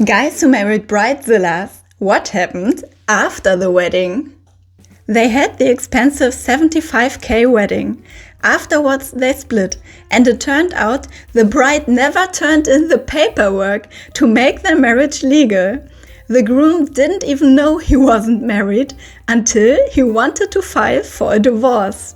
Guys who married bridezillas, what happened after the wedding? They had the expensive 75k wedding. Afterwards they split, and it turned out the bride never turned in the paperwork to make their marriage legal. The groom didn't even know he wasn't married until he wanted to file for a divorce.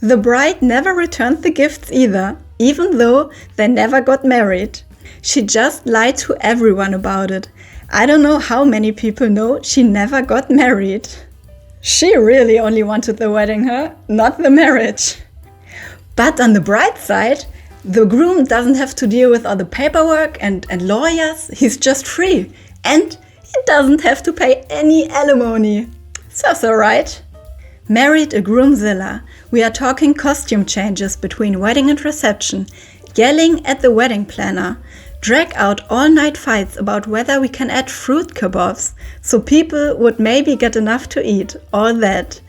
The bride never returned the gifts either, even though they never got married. She just lied to everyone about it. I don't know how many people know she never got married. She really only wanted the wedding, huh? Not the marriage. But on the bride's side, the groom doesn't have to deal with all the paperwork and lawyers. He's just free. And he doesn't have to pay any alimony. So right? Married a groomzilla. We are talking costume changes between wedding and reception, yelling at the wedding planner, drag out all-night fights about whether we can add fruit kebabs so people would maybe get enough to eat, all that.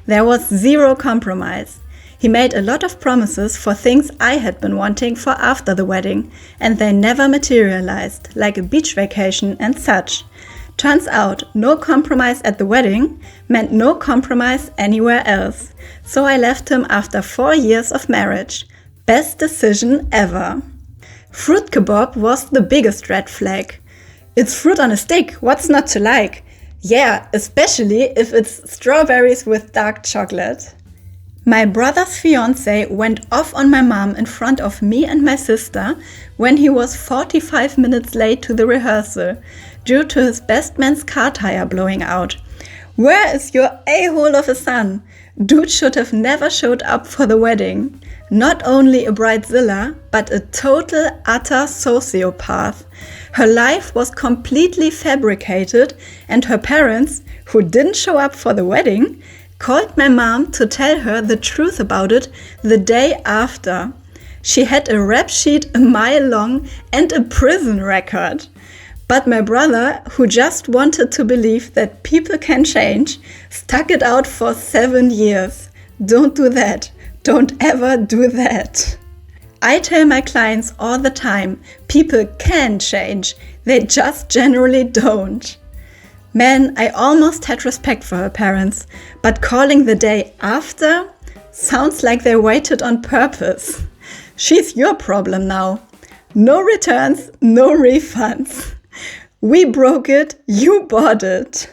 There was zero compromise. He made a lot of promises for things I had been wanting for after the wedding, and they never materialized, like a beach vacation and such. Turns out, no compromise at the wedding meant no compromise anywhere else. So I left him after 4 years of marriage. Best decision ever. Fruit kebab was the biggest red flag. It's fruit on a stick, what's not to like? Yeah, especially if it's strawberries with dark chocolate. My brother's fiancé went off on my mom in front of me and my sister when he was 45 minutes late to the rehearsal due to his best man's car tire blowing out. Where is your a-hole of a son? Dude should have never showed up for the wedding. Not only a bridezilla, but a total utter sociopath. Her life was completely fabricated, and her parents, who didn't show up for the wedding, called my mom to tell her the truth about it the day after. She had a rap sheet a mile long and a prison record. But my brother, who just wanted to believe that people can change, stuck it out for 7 years. Don't do that. Don't ever do that. I tell my clients all the time, people can change. They just generally don't. Man, I almost had respect for her parents, but calling the day after sounds like they waited on purpose. She's your problem now. No returns, no refunds. We broke it, you bought it.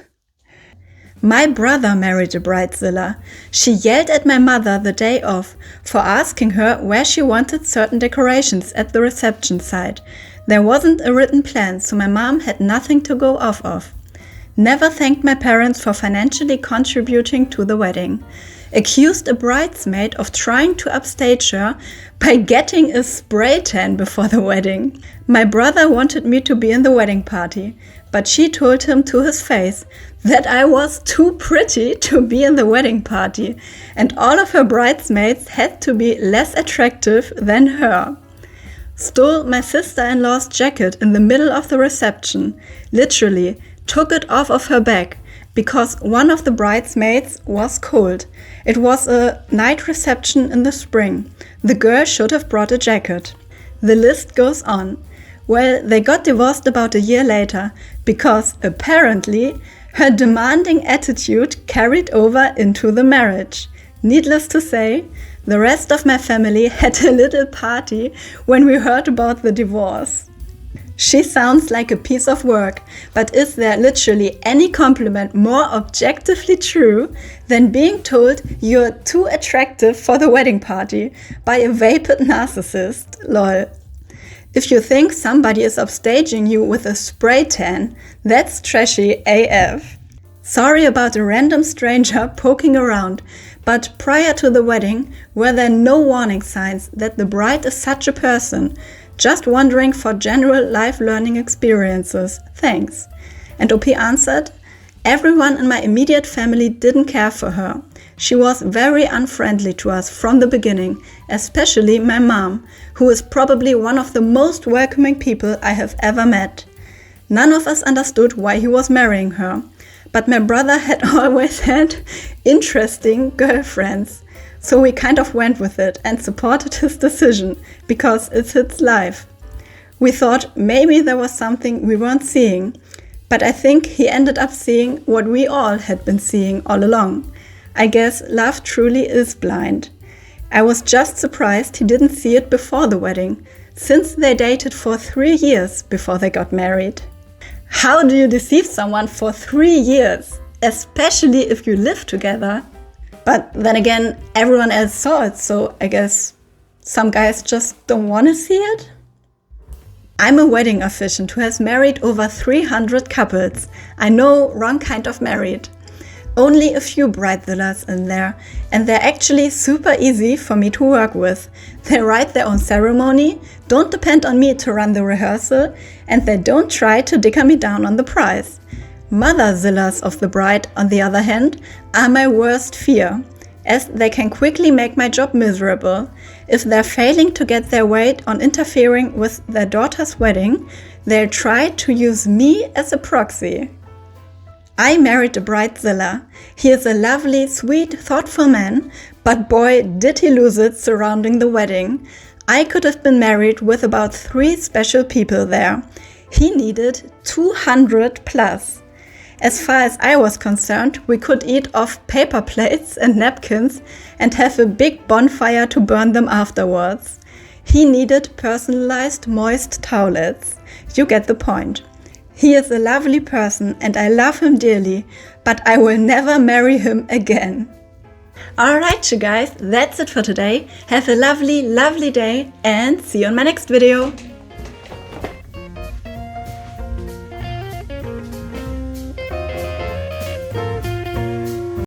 My brother married a bridezilla. She yelled at my mother the day off for asking her where she wanted certain decorations at the reception site. There wasn't a written plan, so my mom had nothing to go off of. Never thanked my parents for financially contributing to the wedding. Accused a bridesmaid of trying to upstage her by getting a spray tan before the wedding. My brother wanted me to be in the wedding party, but she told him to his face that I was too pretty to be in the wedding party, and all of her bridesmaids had to be less attractive than her. Stole my sister-in-law's jacket in the middle of the reception, literally took it off of her back, because one of the bridesmaids was cold. It was a night reception in the spring. The girl should have brought a jacket. The list goes on. Well, they got divorced about a year later because apparently her demanding attitude carried over into the marriage. Needless to say, the rest of my family had a little party when we heard about the divorce. She sounds like a piece of work, but is there literally any compliment more objectively true than being told you're too attractive for the wedding party by a vapid narcissist? Lol. If you think somebody is upstaging you with a spray tan, that's trashy AF. Sorry about a random stranger poking around, but prior to the wedding, were there no warning signs that the bride is such a person? Just wondering for general life learning experiences. Thanks. And OP answered, everyone in my immediate family didn't care for her. She was very unfriendly to us from the beginning, especially my mom, who is probably one of the most welcoming people I have ever met. None of us understood why he was marrying her, but my brother had always had interesting girlfriends. So we kind of went with it and supported his decision because it's his life. We thought maybe there was something we weren't seeing, but I think he ended up seeing what we all had been seeing all along. I guess love truly is blind. I was just surprised he didn't see it before the wedding, since they dated for 3 years before they got married. How do you deceive someone for 3 years, especially if you live together? But then again, everyone else saw it, so I guess some guys just don't want to see it? I'm a wedding officiant who has married over 300 couples. I know, wrong kind of married. Only a few bridezillas in there, and they're actually super easy for me to work with. They write their own ceremony, don't depend on me to run the rehearsal, and they don't try to dicker me down on the price. Motherzillas of the bride, on the other hand, are my worst fear, as they can quickly make my job miserable. If they're failing to get their weight on interfering with their daughter's wedding, they'll try to use me as a proxy. I married a bridezilla. He is a lovely, sweet, thoughtful man, but boy, did he lose it surrounding the wedding. I could have been married with about 3 special people there. He needed 200 plus. As far as I was concerned, we could eat off paper plates and napkins and have a big bonfire to burn them afterwards. He needed personalized moist towelettes. You get the point. He is a lovely person and I love him dearly, but I will never marry him again. Alright you guys, that's it for today. Have a lovely, lovely day and see you in my next video.